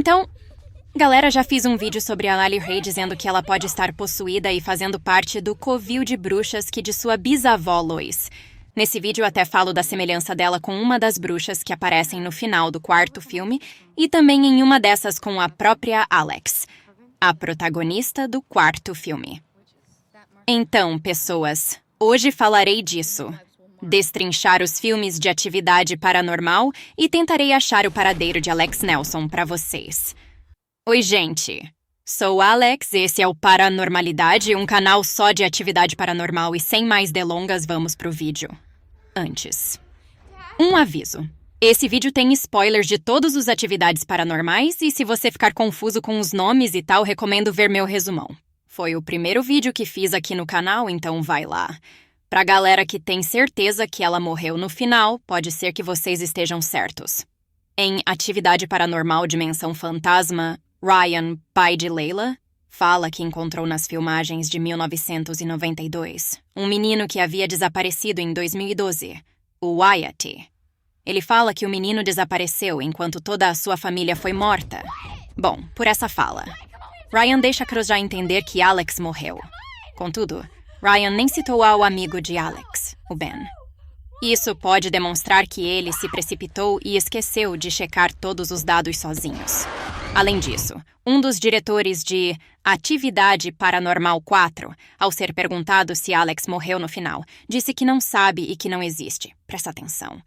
Então, galera, já fiz um vídeo sobre a Lily Ray dizendo que ela pode estar possuída e fazendo parte do covil de bruxas que de sua bisavó Lois. Nesse vídeo eu até falo da semelhança dela com uma das bruxas que aparecem no final do quarto filme e também em uma dessas com a própria Alex, a protagonista do quarto filme. Então, pessoas, hoje falarei disso. Destrinchar os filmes de atividade paranormal e tentarei achar o paradeiro de Alex Nelson para vocês. Oi, gente. Sou Alex, esse é o Paranormalidade, um canal só de atividade paranormal e sem mais delongas, vamos pro vídeo. Antes, um aviso. Esse vídeo tem spoilers de todas as atividades paranormais e se você ficar confuso com os nomes e tal, recomendo ver meu resumão. Foi o primeiro vídeo que fiz aqui no canal, então vai lá. Pra galera que tem certeza que ela morreu no final, pode ser que vocês estejam certos. Em Atividade Paranormal Dimensão Fantasma, Ryan, pai de Layla, fala que encontrou nas filmagens de 1992 um menino que havia desaparecido em 2012, o Wyatt. Ele fala que o menino desapareceu enquanto toda a sua família foi morta. Bom, por essa fala, Ryan deixa Cruz já entender que Alex morreu. Contudo, Ryan nem citou ao amigo de Alex, o Ben. Isso pode demonstrar que ele se precipitou e esqueceu de checar todos os dados sozinhos. Além disso, um dos diretores de Atividade Paranormal 4, ao ser perguntado se Alex morreu no final, disse que não sabe e que não existe. Presta atenção.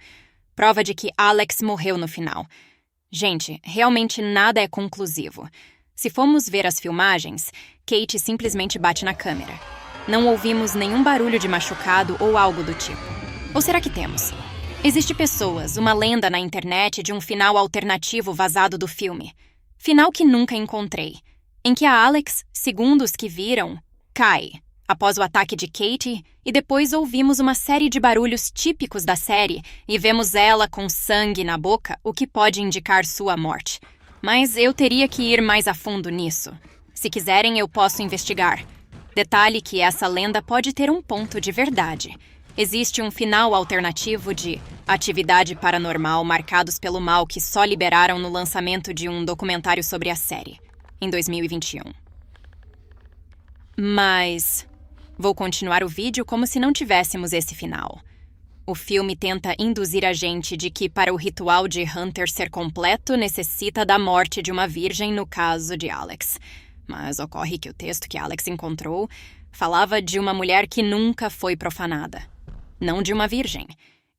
Prova de que Alex morreu no final. Gente, realmente nada é conclusivo. Se formos ver as filmagens, Kate simplesmente bate na câmera. Não ouvimos nenhum barulho de machucado ou algo do tipo. Ou será que temos? Existe pessoas, uma lenda na internet de um final alternativo vazado do filme. Final que nunca encontrei. Em que a Alex, segundo os que viram, cai após o ataque de Kate e depois ouvimos uma série de barulhos típicos da série e vemos ela com sangue na boca, o que pode indicar sua morte. Mas eu teria que ir mais a fundo nisso. Se quiserem, eu posso investigar. Detalhe que essa lenda pode ter um ponto de verdade. Existe um final alternativo de Atividade Paranormal marcados pelo mal que só liberaram no lançamento de um documentário sobre a série, em 2021. Mas vou continuar o vídeo como se não tivéssemos esse final. O filme tenta induzir a gente de que para o ritual de Hunter ser completo necessita da morte de uma virgem no caso de Alex. Mas ocorre que o texto que Alex encontrou falava de uma mulher que nunca foi profanada. Não de uma virgem.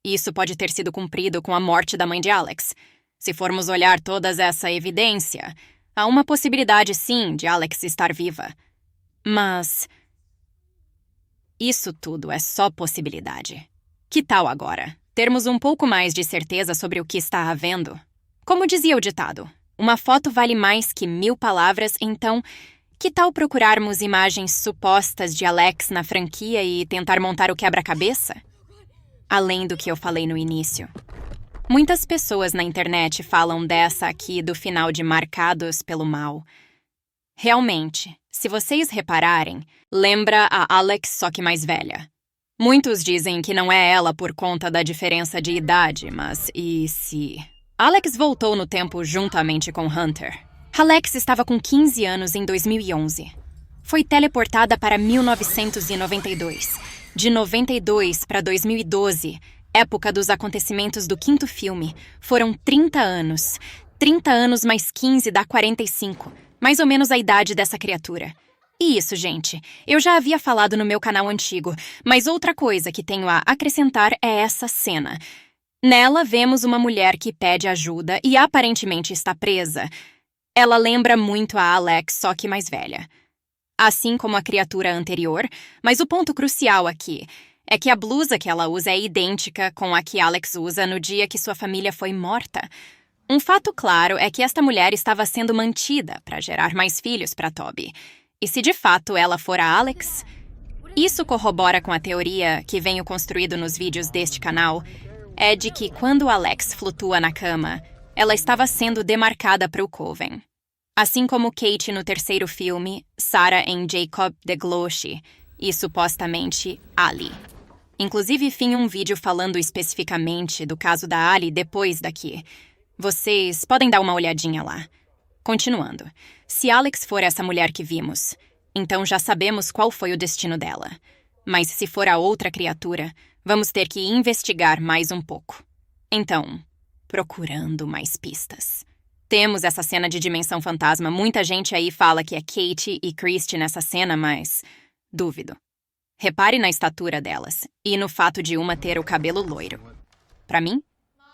Isso pode ter sido cumprido com a morte da mãe de Alex. Se formos olhar toda essa evidência, há uma possibilidade sim de Alex estar viva. Mas isso tudo é só possibilidade. Que tal agora termos um pouco mais de certeza sobre o que está havendo? Como dizia o ditado, uma foto vale mais que 1000 palavras, então que tal procurarmos imagens supostas de Alex na franquia e tentar montar o quebra-cabeça? Além do que eu falei no início. Muitas pessoas na internet falam dessa aqui do final de Marcados pelo Mal. Realmente, se vocês repararem, lembra a Alex só que mais velha. Muitos dizem que não é ela por conta da diferença de idade, mas e se Alex voltou no tempo juntamente com Hunter? Alex estava com 15 anos em 2011. Foi teleportada para 1992. De 92 para 2012, época dos acontecimentos do quinto filme, foram 30 anos. 30 anos mais 15 dá 45. Mais ou menos a idade dessa criatura. E isso, gente, eu já havia falado no meu canal antigo, mas outra coisa que tenho a acrescentar é essa cena. Nela vemos uma mulher que pede ajuda e aparentemente está presa. Ela lembra muito a Alex, só que mais velha. Assim como a criatura anterior, mas o ponto crucial aqui é que a blusa que ela usa é idêntica com a que Alex usa no dia que sua família foi morta. Um fato claro é que esta mulher estava sendo mantida para gerar mais filhos para Toby. E se de fato ela for a Alex, isso corrobora com a teoria que venho construído nos vídeos deste canal, é de que quando Alex flutua na cama, ela estava sendo demarcada para o Coven. Assim como Kate no terceiro filme, Sarah em Jacob de Gloucester e supostamente Ali. Inclusive, fiz um vídeo falando especificamente do caso da Ali depois daqui. Vocês podem dar uma olhadinha lá. Continuando. Se Alex for essa mulher que vimos, então já sabemos qual foi o destino dela. Mas se for a outra criatura, vamos ter que investigar mais um pouco. Então, procurando mais pistas. Temos essa cena de Dimensão Fantasma. Muita gente aí fala que é Katie e Christy nessa cena, mas dúvido. Repare na estatura delas e no fato de uma ter o cabelo loiro. Para mim,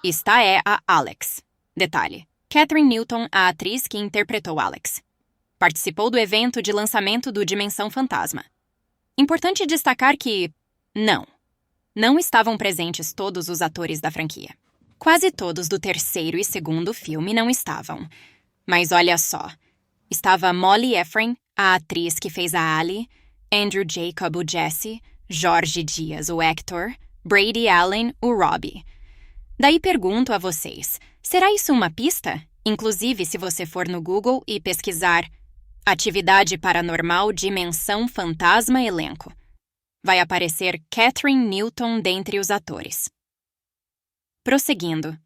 esta é a Alex. Detalhe. Catherine Newton, a atriz que interpretou Alex, participou do evento de lançamento do Dimensão Fantasma. Importante destacar que, não estavam presentes todos os atores da franquia. Quase todos do terceiro e segundo filme não estavam. Mas olha só, estava Molly Ephraim, a atriz que fez a Ali, Andrew Jacob, o Jesse, Jorge Dias, o Hector, Brady Allen, o Robbie. Daí pergunto a vocês, será isso uma pista? Inclusive, se você for no Google e pesquisar Atividade Paranormal Dimensão Fantasma Elenco, vai aparecer Catherine Newton dentre os atores. Prosseguindo.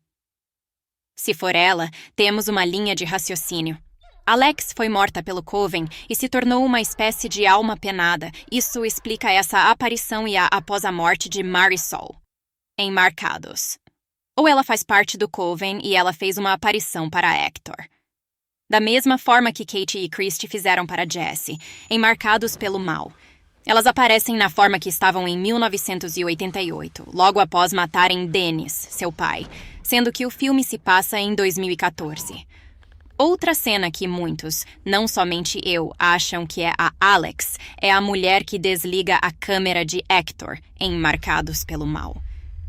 Se for ela, temos uma linha de raciocínio. Alex foi morta pelo Coven e se tornou uma espécie de alma penada. Isso explica essa aparição e a após a morte de Marisol, em Marcados. Ou ela faz parte do Coven e ela fez uma aparição para Hector. Da mesma forma que Katie e Christy fizeram para Jesse, em Marcados pelo Mal. Elas aparecem na forma que estavam em 1988, logo após matarem Dennis, seu pai, sendo que o filme se passa em 2014. Outra cena que muitos, não somente eu, acham que é a Alex, é a mulher que desliga a câmera de Hector em Marcados pelo Mal.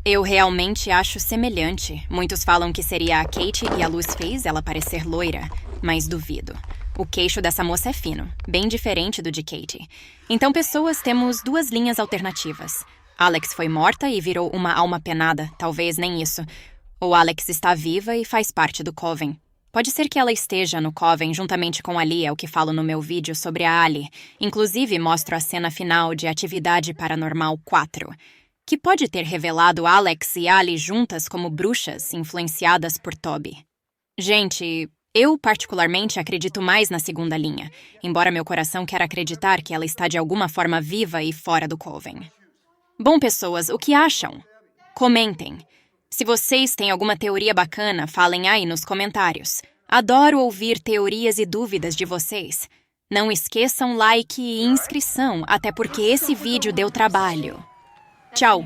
Eu realmente acho semelhante. Muitos falam que seria a Katie e a luz fez ela parecer loira, mas duvido. O queixo dessa moça é fino, bem diferente do de Katie. Então, pessoas, temos duas linhas alternativas. Alex foi morta e virou uma alma penada, talvez nem isso. Ou Alex está viva e faz parte do Coven. Pode ser que ela esteja no Coven juntamente com Ali, é o que falo no meu vídeo sobre a Ali. Inclusive, mostro a cena final de Atividade Paranormal 4, que pode ter revelado Alex e Ali juntas como bruxas influenciadas por Toby. Gente, eu particularmente acredito mais na segunda linha, embora meu coração queira acreditar que ela está de alguma forma viva e fora do Coven. Bom, pessoas, o que acham? Comentem. Se vocês têm alguma teoria bacana, falem aí nos comentários. Adoro ouvir teorias e dúvidas de vocês. Não esqueçam like e inscrição, até porque esse vídeo deu trabalho. Tchau!